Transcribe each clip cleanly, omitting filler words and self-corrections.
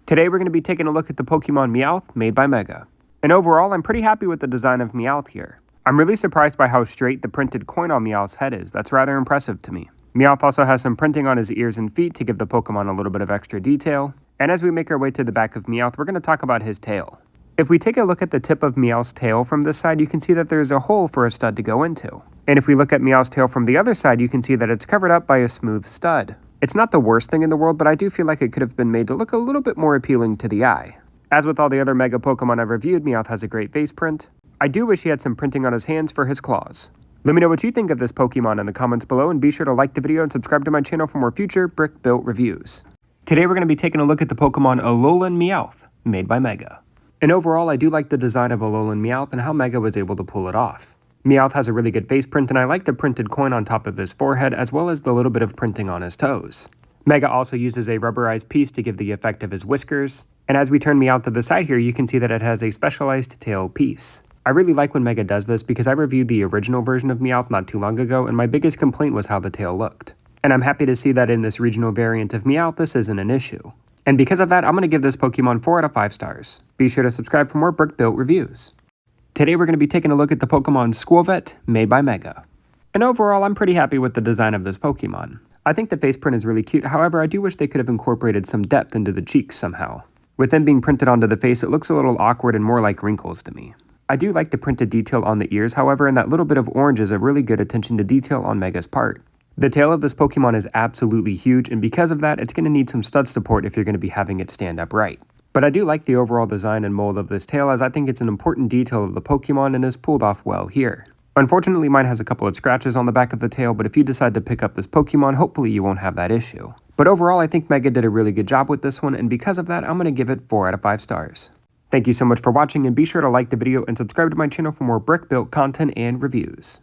Today we're going to be taking a look at the Pokemon Meowth made by Mega. And overall, I'm pretty happy with the design of Meowth here. I'm really surprised by how straight the printed coin on Meowth's head is. That's rather impressive to me. Meowth also has some printing on his ears and feet to give the Pokemon a little bit of extra detail. And as we make our way to the back of Meowth, we're going to talk about his tail. If we take a look at the tip of Meowth's tail from this side, you can see that there's a hole for a stud to go into. And if we look at Meowth's tail from the other side, you can see that it's covered up by a smooth stud. It's not the worst thing in the world, but I do feel like it could have been made to look a little bit more appealing to the eye. As with all the other Mega Pokemon I've reviewed, Meowth has a great face print. I do wish he had some printing on his hands for his claws. Let me know what you think of this Pokemon in the comments below, and be sure to like the video and subscribe to my channel for more future brick-built reviews. Today we're going to be taking a look at the Pokemon Alolan Meowth, made by Mega. And overall, I do like the design of Alolan Meowth and how Mega was able to pull it off. Meowth has a really good face print, and I like the printed coin on top of his forehead as well as the little bit of printing on his toes. Mega also uses a rubberized piece to give the effect of his whiskers, and as we turn Meowth to the side here, you can see that it has a specialized tail piece. I really like when Mega does this because I reviewed the original version of Meowth not too long ago, and my biggest complaint was how the tail looked. And I'm happy to see that in this regional variant of Meowth, this isn't an issue. And because of that, I'm going to give this Pokemon 4 out of 5 stars. Be sure to subscribe for more brick-built reviews. Today we're going to be taking a look at the Pokemon Skwovet, made by Mega. And overall, I'm pretty happy with the design of this Pokemon. I think the face print is really cute, however, I do wish they could have incorporated some depth into the cheeks somehow. With them being printed onto the face, it looks a little awkward and more like wrinkles to me. I do like the printed detail on the ears, however, and that little bit of orange is a really good attention to detail on Mega's part. The tail of this Pokemon is absolutely huge, and because of that, it's going to need some stud support if you're going to be having it stand upright. But I do like the overall design and mold of this tail, as I think it's an important detail of the Pokemon and is pulled off well here. Unfortunately, mine has a couple of scratches on the back of the tail, but if you decide to pick up this Pokemon, hopefully you won't have that issue. But overall, I think Mega did a really good job with this one, and because of that, I'm going to give it 4 out of 5 stars. Thank you so much for watching, and be sure to like the video and subscribe to my channel for more brick-built content and reviews.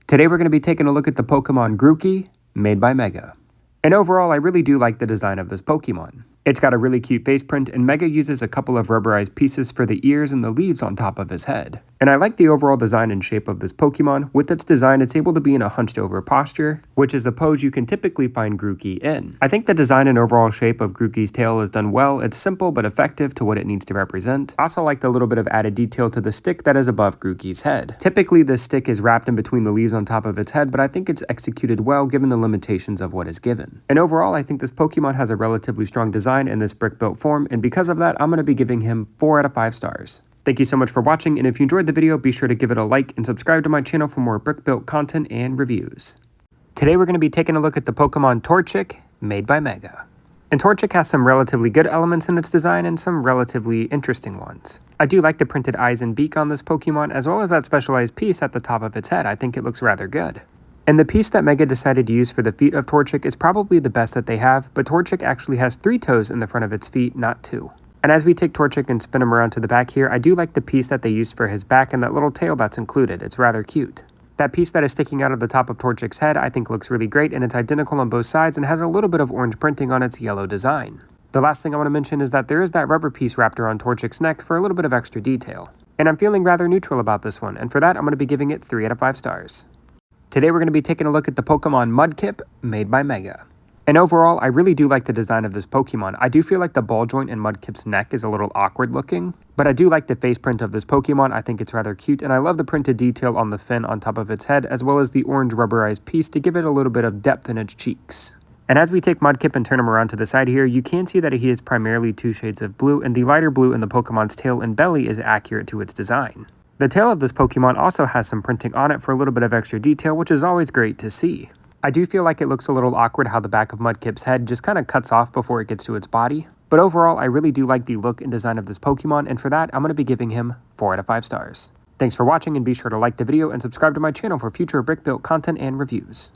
Today we're going to be taking a look at the Pokemon Grookey, made by Mega. And overall, I really do like the design of this Pokemon. It's got a really cute face print, and Mega uses a couple of rubberized pieces for the ears and the leaves on top of his head. And I like the overall design and shape of this Pokemon. With its design, it's able to be in a hunched over posture, which is a pose you can typically find Grookey in. I think the design and overall shape of Grookey's tail is done well. It's simple but effective to what it needs to represent. I also like the little bit of added detail to the stick that is above Grookey's head. Typically, this stick is wrapped in between the leaves on top of its head, but I think it's executed well given the limitations of what is given. And overall, I think this Pokemon has a relatively strong design in this brick-built form, and because of that, I'm going to be giving him 4 out of 5 stars. Thank you so much for watching, and if you enjoyed the video, be sure to give it a like and subscribe to my channel for more brick-built content and reviews. Today we're going to be taking a look at the Pokemon Torchic, made by Mega. And Torchic has some relatively good elements in its design and some relatively interesting ones. I do like the printed eyes and beak on this Pokemon, as well as that specialized piece at the top of its head. I think it looks rather good. And the piece that Mega decided to use for the feet of Torchic is probably the best that they have, but Torchic actually has 3 toes in the front of its feet, not 2. And as we take Torchic and spin him around to the back here, I do like the piece that they used for his back and that little tail that's included. It's rather cute. That piece that is sticking out of the top of Torchic's head I think looks really great, and it's identical on both sides and has a little bit of orange printing on its yellow design. The last thing I want to mention is that there is that rubber piece wrapped around Torchic's neck for a little bit of extra detail. And I'm feeling rather neutral about this one, and for that I'm going to be giving it 3 out of 5 stars. Today we're going to be taking a look at the Pokemon Mudkip, made by Mega. And overall, I really do like the design of this Pokemon. I do feel like the ball joint in Mudkip's neck is a little awkward looking, but I do like the face print of this Pokemon. I think it's rather cute, and I love the printed detail on the fin on top of its head, as well as the orange rubberized piece to give it a little bit of depth in its cheeks. And as we take Mudkip and turn him around to the side here, you can see that he is primarily 2 shades of blue, and the lighter blue in the Pokemon's tail and belly is accurate to its design. The tail of this Pokemon also has some printing on it for a little bit of extra detail, which is always great to see. I do feel like it looks a little awkward how the back of Mudkip's head just kind of cuts off before it gets to its body, but overall I really do like the look and design of this Pokemon, and for that I'm going to be giving him 4 out of 5 stars. Thanks for watching, and be sure to like the video and subscribe to my channel for future brick-built content and reviews.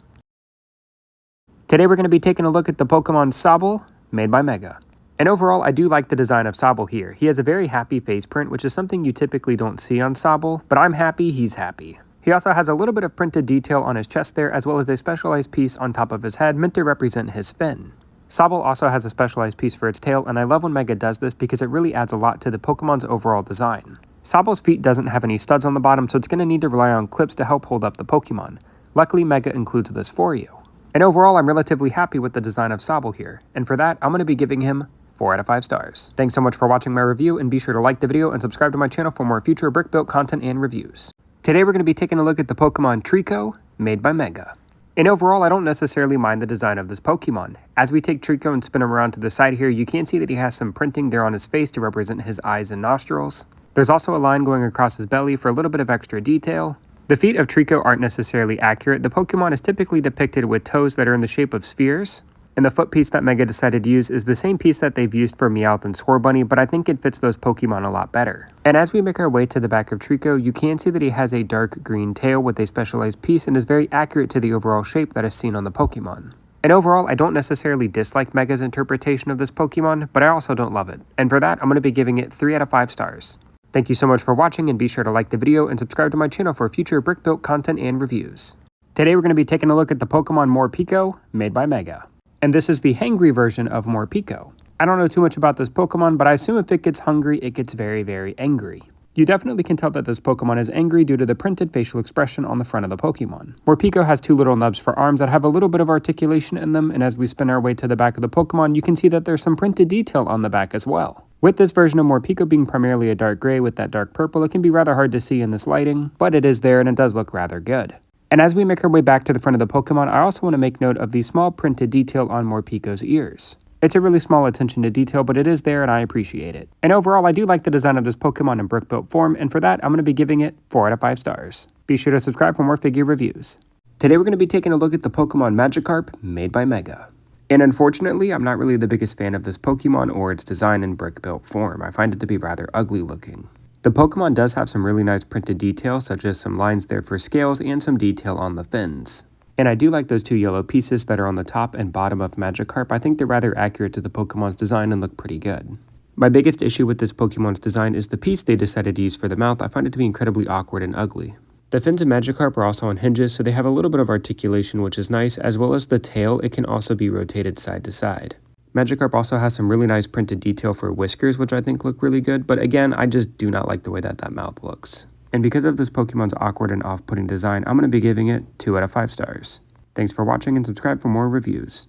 Today we're going to be taking a look at the Pokemon Sobble, made by Mega. And overall, I do like the design of Sobble here. He has a very happy face print, which is something you typically don't see on Sobble, but I'm happy he's happy. He also has a little bit of printed detail on his chest there, as well as a specialized piece on top of his head meant to represent his fin. Sobble also has a specialized piece for its tail, and I love when Mega does this because it really adds a lot to the Pokemon's overall design. Sobble's feet doesn't have any studs on the bottom, so it's going to need to rely on clips to help hold up the Pokemon. Luckily, Mega includes this for you. And overall, I'm relatively happy with the design of Sobble here, and for that, I'm going to be giving him 4 out of 5 stars. Thanks so much for watching my review, and be sure to like the video and subscribe to my channel for more future Brick Built content and reviews. Today we're going to be taking a look at the Pokemon Treecko, made by Mega. And overall, I don't necessarily mind the design of this Pokemon. As we take Treecko and spin him around to the side here, you can see that he has some printing there on his face to represent his eyes and nostrils. There's also a line going across his belly for a little bit of extra detail. The feet of Treecko aren't necessarily accurate. The Pokemon is typically depicted with toes that are in the shape of spheres. And the foot piece that Mega decided to use is the same piece that they've used for Meowth and Scorbunny, but I think it fits those Pokemon a lot better. And as we make our way to the back of Treecko, you can see that he has a dark green tail with a specialized piece and is very accurate to the overall shape that is seen on the Pokemon. And overall, I don't necessarily dislike Mega's interpretation of this Pokemon, but I also don't love it. And for that, I'm going to be giving it 3 out of 5 stars. Thank you so much for watching, and be sure to like the video and subscribe to my channel for future Brick Built content and reviews. Today we're going to be taking a look at the Pokemon Morpeko, made by Mega. And this is the hangry version of Morpeko. I don't know too much about this Pokemon, but I assume if it gets hungry, it gets very, very angry. You definitely can tell that this Pokemon is angry due to the printed facial expression on the front of the Pokemon. Morpeko has 2 little nubs for arms that have a little bit of articulation in them, and as we spin our way to the back of the Pokemon, you can see that there's some printed detail on the back as well. With this version of Morpeko being primarily a dark gray with that dark purple, it can be rather hard to see in this lighting, but it is there and it does look rather good. And as we make our way back to the front of the Pokemon, I also want to make note of the small printed detail on Morpeko's ears. It's a really small attention to detail, but it is there and I appreciate it. And overall, I do like the design of this Pokemon in brick built form, and for that, I'm going to be giving it 4 out of 5 stars. Be sure to subscribe for more figure reviews. Today we're going to be taking a look at the Pokemon Magikarp, made by Mega. And unfortunately, I'm not really the biggest fan of this Pokemon or its design in brick built form. I find it to be rather ugly looking. The Pokemon does have some really nice printed detail, such as some lines there for scales and some detail on the fins. And I do like those 2 yellow pieces that are on the top and bottom of Magikarp. I think they're rather accurate to the Pokemon's design and look pretty good. My biggest issue with this Pokemon's design is the piece they decided to use for the mouth. I find it to be incredibly awkward and ugly. The fins of Magikarp are also on hinges, so they have a little bit of articulation, which is nice, as well as the tail. It can also be rotated side to side. Magikarp also has some really nice printed detail for whiskers, which I think look really good, but again, I just do not like the way that mouth looks. And because of this Pokemon's awkward and off-putting design, I'm going to be giving it 2 out of 5 stars. Thanks for watching and subscribe for more reviews.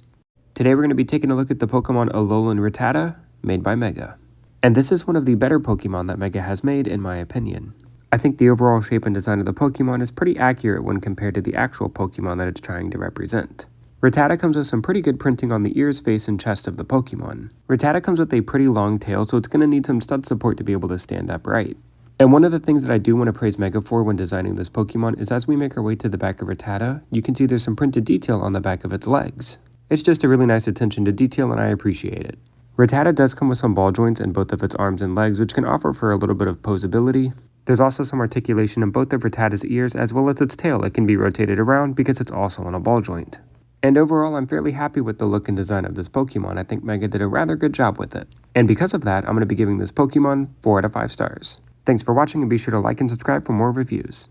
Today we're going to be taking a look at the Pokemon Alolan Rattata, made by Mega. And this is one of the better Pokemon that Mega has made, in my opinion. I think the overall shape and design of the Pokemon is pretty accurate when compared to the actual Pokemon that it's trying to represent. Rattata comes with some pretty good printing on the ears, face, and chest of the Pokemon. Rattata comes with a pretty long tail, so it's going to need some stud support to be able to stand upright. And one of the things that I do want to praise Mega for when designing this Pokemon is as we make our way to the back of Rattata, you can see there's some printed detail on the back of its legs. It's just a really nice attention to detail and I appreciate it. Rattata does come with some ball joints in both of its arms and legs, which can offer for a little bit of posability. There's also some articulation in both of Rattata's ears as well as its tail. It can be rotated around because it's also on a ball joint. And overall, I'm fairly happy with the look and design of this Pokemon. I think Mega did a rather good job with it. And because of that, I'm going to be giving this Pokemon 4 out of 5 stars. Thanks for watching, and be sure to like and subscribe for more reviews.